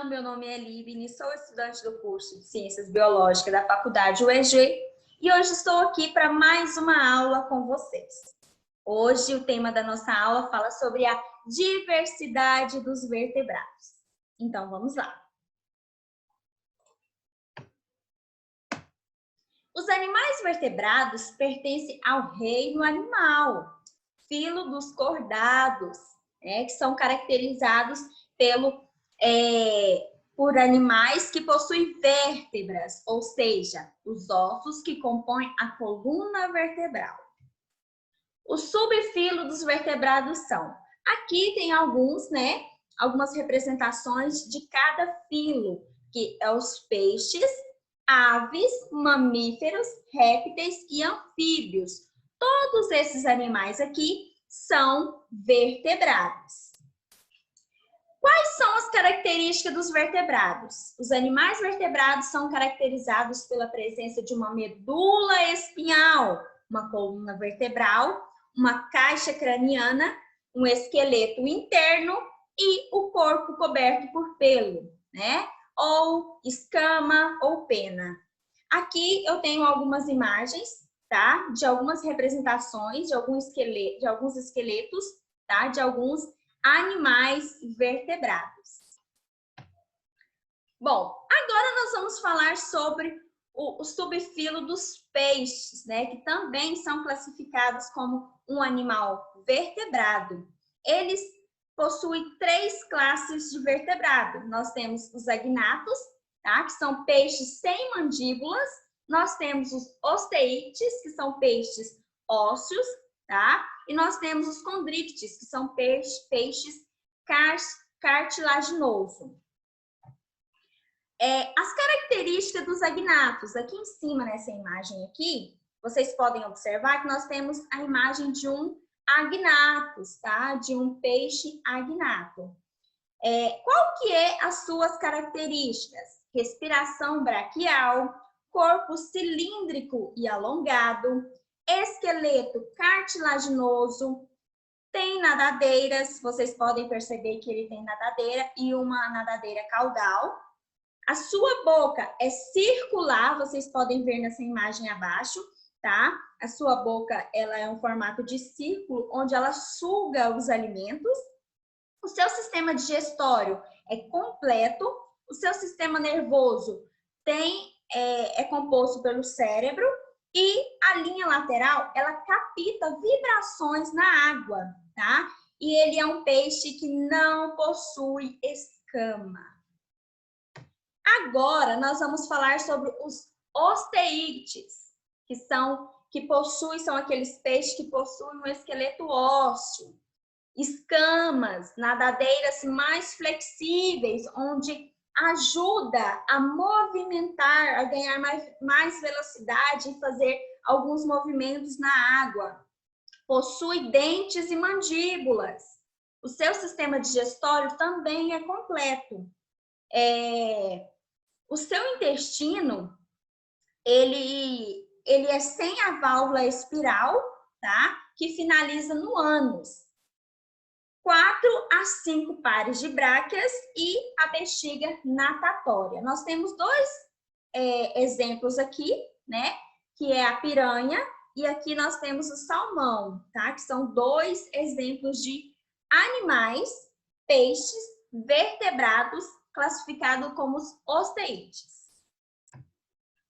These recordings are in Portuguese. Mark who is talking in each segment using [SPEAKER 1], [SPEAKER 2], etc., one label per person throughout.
[SPEAKER 1] Olá, meu nome é Libni, sou estudante do curso de Ciências Biológicas da Faculdade UEG e hoje estou aqui para mais uma aula com vocês. Hoje o tema da nossa aula fala sobre a diversidade dos vertebrados. Então vamos lá. Os animais vertebrados pertencem ao reino animal, filo dos cordados, que são caracterizados por animais que possuem vértebras, ou seja, os ossos que compõem a coluna vertebral. Os subfilos dos vertebrados são, aqui tem algumas representações de cada filo, que é os peixes, aves, mamíferos, répteis e anfíbios. Todos esses animais aqui são vertebrados. Quais são as características dos vertebrados? Os animais vertebrados são caracterizados pela presença de uma medula espinhal, uma coluna vertebral, uma caixa craniana, um esqueleto interno e o corpo coberto por pelo, ou escama ou pena. Aqui eu tenho algumas imagens, tá? De algumas representações de alguns esqueletos, tá? De alguns animais vertebrados. Bom, agora nós vamos falar sobre o subfilo dos peixes, que também são classificados como um animal vertebrado. Eles possuem 3 classes de vertebrado. Nós temos os agnatos, tá? Que são peixes sem mandíbulas. Nós temos os osteites, que são peixes ósseos, tá? E nós temos os condrictes, que são peixes cartilaginosos. As características dos agnatos, aqui em cima nessa imagem aqui, vocês podem observar que nós temos a imagem de um agnatus, tá? De um peixe agnato. Qual que é as suas características? Respiração braquial, corpo cilíndrico e alongado, esqueleto cartilaginoso, tem nadadeiras, vocês podem perceber que ele tem nadadeira e uma nadadeira caudal. A sua boca é circular, vocês podem ver nessa imagem abaixo, tá? A sua boca, ela é um formato de círculo, onde ela suga os alimentos. O seu sistema digestório é completo, o seu sistema nervoso é composto pelo cérebro e a linha lateral, ela capta vibrações na água, tá? E ele é um peixe que não possui escama. Agora, nós vamos falar sobre os osteites, são aqueles peixes que possuem um esqueleto ósseo, escamas, nadadeiras mais flexíveis, onde ajuda a movimentar, a ganhar mais velocidade e fazer alguns movimentos na água. Possui dentes e mandíbulas. O seu sistema digestório também é completo. O seu intestino, ele é sem a válvula espiral, tá? Que finaliza no ânus. 4 a 5 pares de bráquias e a bexiga natatória. Nós temos 2 exemplos aqui, que é a piranha e aqui nós temos o salmão, tá? Que são 2 exemplos de animais, peixes vertebrados classificados como os osteites.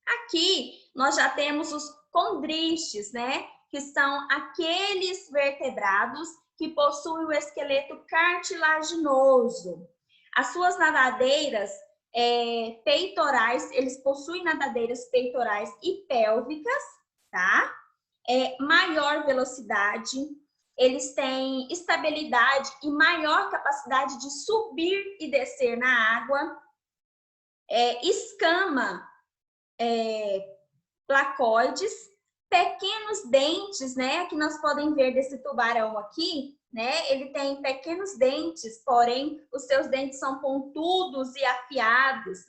[SPEAKER 1] Aqui nós já temos os condristes, que são aqueles vertebrados que possuem o esqueleto cartilaginoso. As suas nadadeiras peitorais, eles possuem nadadeiras peitorais e pélvicas, tá? Maior velocidade, eles têm estabilidade e maior capacidade de subir e descer na água. Escama, placoides, pequenos dentes, que nós podem ver desse tubarão aqui, ele tem pequenos dentes, porém os seus dentes são pontudos e afiados,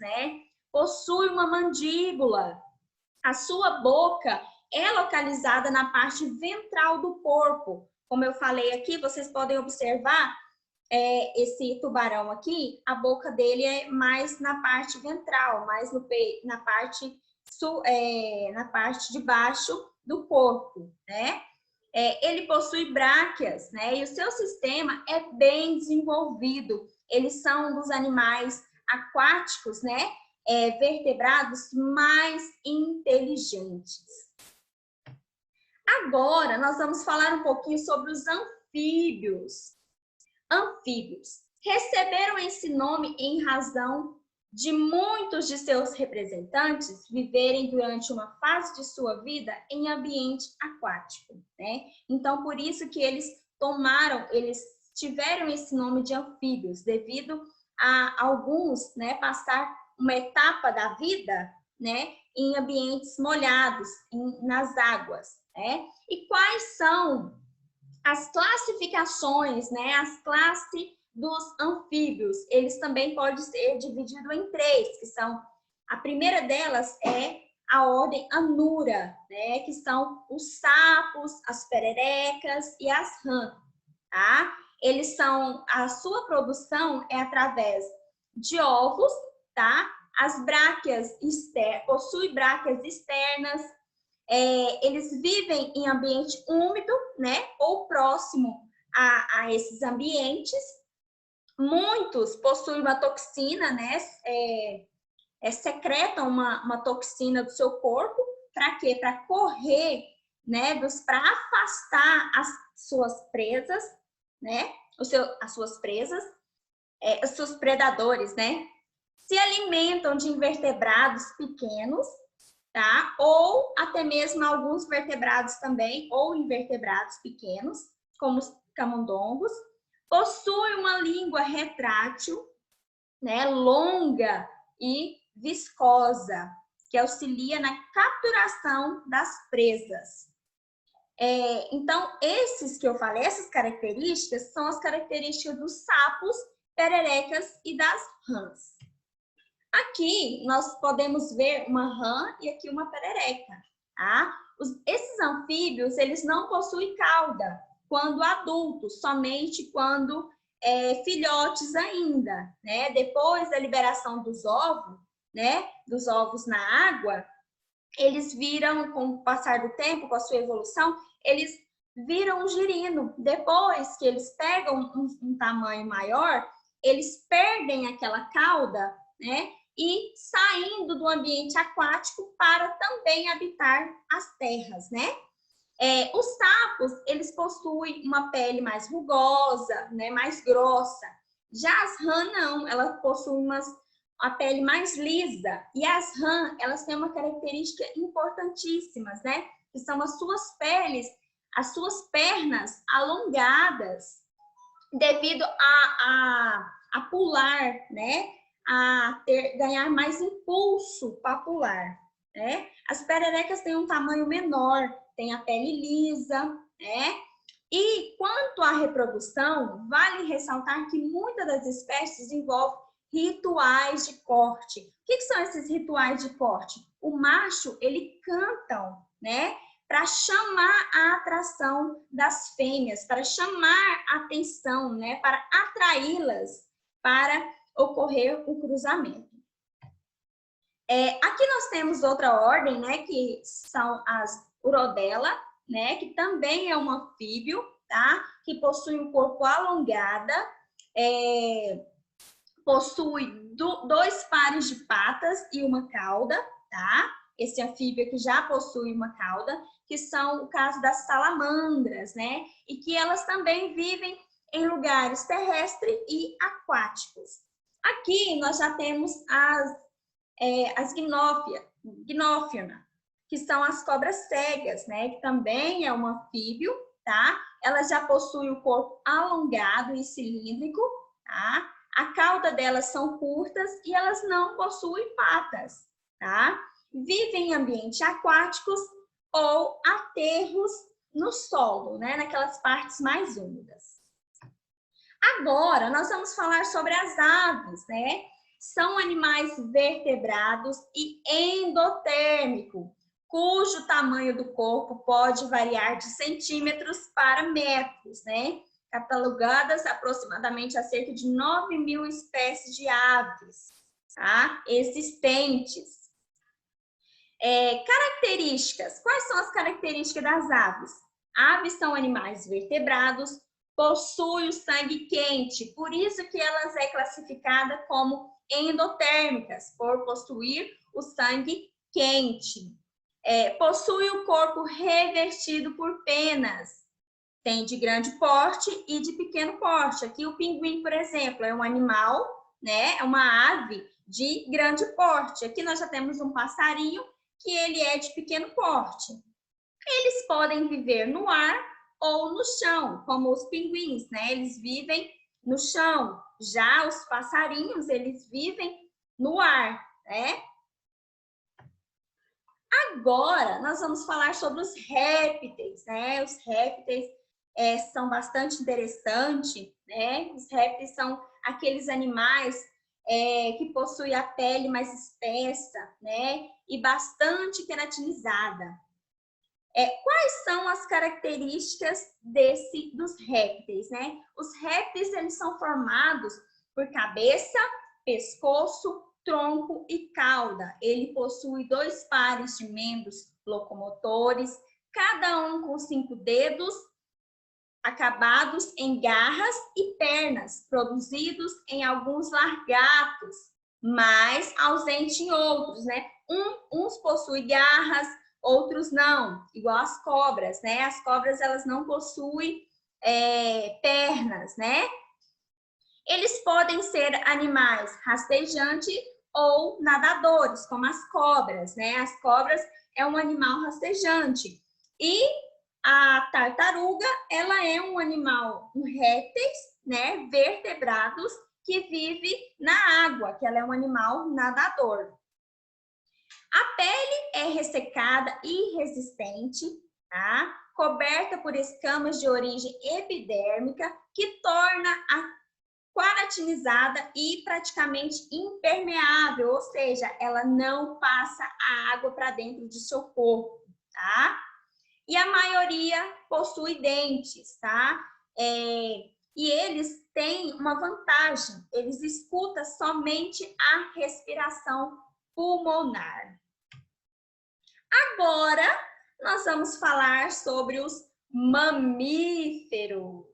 [SPEAKER 1] Possui uma mandíbula. A sua boca é localizada na parte ventral do corpo. Como eu falei aqui, vocês podem observar esse tubarão aqui, a boca dele é mais na parte ventral, mais na parte de baixo do corpo, né? Ele possui bráquias, né? E o seu sistema é bem desenvolvido. Eles são um dos animais aquáticos, né? Vertebrados mais inteligentes. Agora, nós vamos falar um pouquinho sobre os anfíbios. Anfíbios receberam esse nome em razão de muitos de seus representantes viverem durante uma fase de sua vida em ambiente aquático, né? Então, por isso que eles tiveram esse nome de anfíbios, devido a alguns, né, passar uma etapa da vida, né, em ambientes molhados, nas águas, né? E quais são as classificações, né, as classes dos anfíbios? Eles também podem ser divididos em 3, que são, a primeira delas é a ordem Anura, né, que são os sapos, as pererecas e as rãs, tá? A sua produção é através de ovos, tá? As bráquias possuem bráquias externas. Eles vivem em ambiente úmido, né, ou próximo a esses ambientes. Muitos possuem uma toxina, né, secretam uma toxina do seu corpo. Para quê? Para correr, né, para afastar as suas presas, né, os seus predadores, né. Se alimentam de invertebrados pequenos, tá? Ou até mesmo alguns vertebrados também, ou invertebrados pequenos, como os camundongos. Possui uma língua retrátil, né, longa e viscosa, que auxilia na capturação das presas. Então, esses que eu falei, essas características, são as características dos sapos, pererecas e das rãs. Aqui nós podemos ver uma rã e aqui uma perereca, tá? Esses anfíbios, eles não possuem cauda quando adultos, somente quando filhotes ainda, né? Depois da liberação dos ovos, né? Dos ovos na água, eles viram, com o passar do tempo, com a sua evolução, eles viram um girino. Depois que eles pegam um tamanho maior, eles perdem aquela cauda, né? E saindo do ambiente aquático para também habitar as terras, né? Os sapos, eles possuem uma pele mais rugosa, né? Mais grossa. Já as rãs não, elas possuem a pele mais lisa. E as rãs, elas têm uma característica importantíssima, né? Que são as suas pernas alongadas, devido a pular, né? Ganhar mais impulso para pular, né? As pererecas têm um tamanho menor, têm a pele lisa, né? E quanto à reprodução, vale ressaltar que muitas das espécies envolvem rituais de corte. O que são esses rituais de corte? O macho, ele canta, né? Para chamar a atração das fêmeas, para chamar a atenção, né? Para atraí-las para ocorrer o cruzamento. Aqui nós temos outra ordem, né, que são as Urodela, né, que também é um anfíbio, tá, que possui um corpo alongado, possui 2 pares de patas e uma cauda, tá? Esse anfíbio aqui já possui uma cauda, que são o caso das salamandras, né, e que elas também vivem em lugares terrestres e aquáticos. Aqui nós já temos as gnófiona, que são as cobras cegas, né? Que também é um anfíbio, tá? Elas já possuem o corpo alongado e cilíndrico, tá? A cauda delas são curtas e elas não possuem patas, tá? Vivem em ambientes aquáticos ou aterros no solo, né? Naquelas partes mais úmidas. Agora, nós vamos falar sobre as aves, né? São animais vertebrados e endotérmicos, cujo tamanho do corpo pode variar de centímetros para metros, né? catalogadas aproximadamente a cerca de 9.000 espécies de aves, tá? Existentes. Características. Quais são as características das aves? Aves são animais vertebrados, possuem o sangue quente, por isso que elas é classificada como endotérmicas, por possuir o sangue quente. Possui o corpo revestido por penas. Tem de grande porte e de pequeno porte. Aqui o pinguim, por exemplo, é um animal, né? É uma ave de grande porte. Aqui nós já temos um passarinho que ele é de pequeno porte. Eles podem viver no ar ou no chão, como os pinguins, né? Eles vivem no chão. Já os passarinhos, eles vivem no ar, né? Agora, nós vamos falar sobre os répteis, né? Os répteis são bastante interessantes, né? Os répteis são aqueles animais que possuem a pele mais espessa, né? E bastante queratinizada. Quais são as características dos répteis, né? Os répteis, eles são formados por cabeça, pescoço, tronco e cauda. Ele possui 2 pares de membros locomotores, cada um com 5 dedos, acabados em garras e pernas, produzidos em alguns largatos, mas ausente em outros, né? Uns possuem garras, outros não, igual as cobras, né? As cobras, elas não possuem pernas, né? Eles podem ser animais rastejantes ou nadadores, como as cobras, né? As cobras é um animal rastejante. E a tartaruga, ela é um animal, répteis, né? Vertebrados, que vive na água, que ela é um animal nadador. A pele é ressecada e resistente, tá? Coberta por escamas de origem epidérmica, que torna a queratinizada e praticamente impermeável, ou seja, ela não passa a água para dentro de seu corpo, tá? E a maioria possui dentes, tá? E eles têm uma vantagem, eles escutam somente a respiração pulmonar. Agora, nós vamos falar sobre os mamíferos.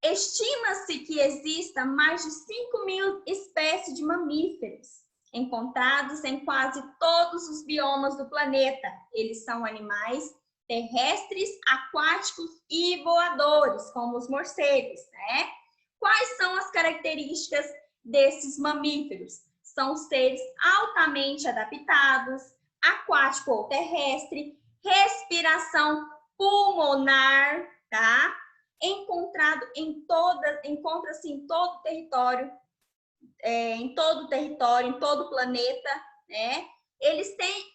[SPEAKER 1] Estima-se que exista mais de 5.000 espécies de mamíferos, encontrados em quase todos os biomas do planeta. Eles são animais terrestres, aquáticos e voadores, como os morcegos, né? Quais são as características desses mamíferos? São seres altamente adaptados, aquático ou terrestre, respiração pulmonar, tá? Encontra-se em todo o território, em todo o planeta, né? Eles têm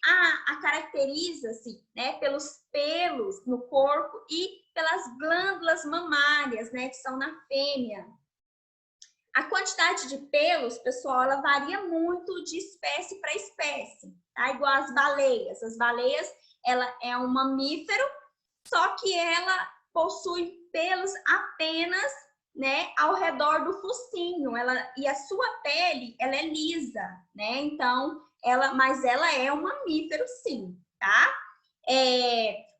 [SPEAKER 1] caracteriza-se, né, pelos pelos no corpo e pelas glândulas mamárias, né, que são na fêmea. A quantidade de pelos, pessoal, ela varia muito de espécie para espécie, tá? Igual as baleias. As baleias, ela é um mamífero, só que ela possui pelos apenas, né, ao redor do focinho. E a sua pele, ela é lisa, né? Então, mas ela é um mamífero, sim, tá?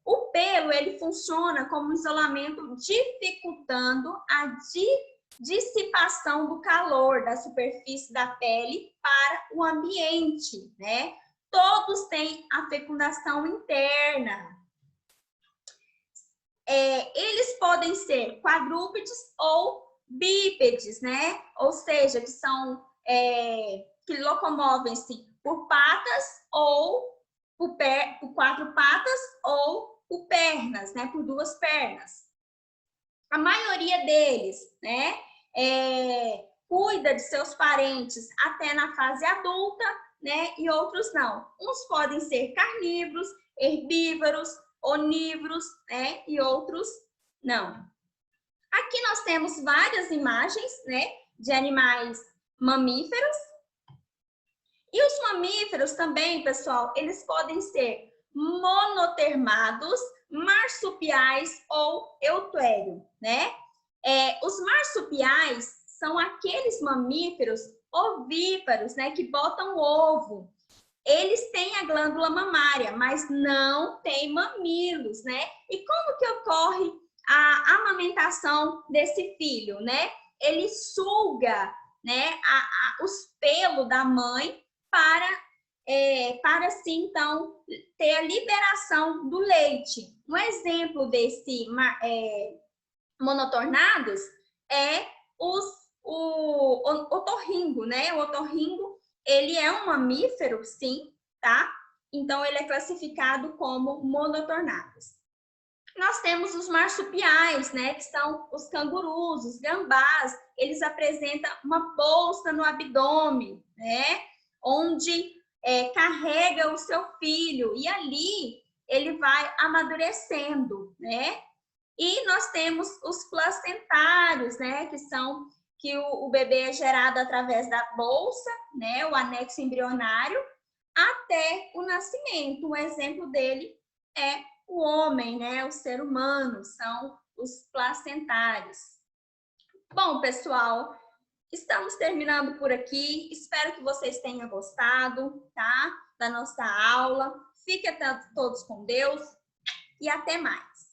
[SPEAKER 1] O pelo, ele funciona como isolamento, dificultando a dissipação do calor da superfície da pele para o ambiente, né? Todos têm a fecundação interna. Eles podem ser quadrúpedes ou bípedes, né? Ou seja, que locomovem-se por patas ou por 4 patas ou por pernas, né? Por 2 pernas. A maioria deles, né? Cuida de seus parentes até na fase adulta, né? E outros não. Uns podem ser carnívoros, herbívoros, onívoros, né? E outros não. Aqui nós temos várias imagens, né? De animais mamíferos. E os mamíferos também, pessoal, eles podem ser monotermados, marsupiais ou eutério, né? Os marsupiais são aqueles mamíferos ovíparos, né, que botam ovo. Eles têm a glândula mamária, mas não têm mamilos, né? E como que ocorre a amamentação desse filho, né? Ele suga, né, os pelos da mãe para assim, então, ter a liberação do leite. Um exemplo desse monotornados é o otorringo, né? O otorringo, ele é um mamífero, sim, tá? Então, ele é classificado como monotornados. Nós temos os marsupiais, né? Que são os cangurus, os gambás. Eles apresentam uma bolsa no abdômen, né? Onde carrega o seu filho. E ali ele vai amadurecendo, né? E nós temos os placentários, né? Que o bebê é gerado através da bolsa, né? O anexo embrionário, até o nascimento. Um exemplo dele é o homem, né? O ser humano, são os placentários. Bom, pessoal, estamos terminando por aqui. Espero que vocês tenham gostado, tá? Da nossa aula. Fiquem todos com Deus e até mais.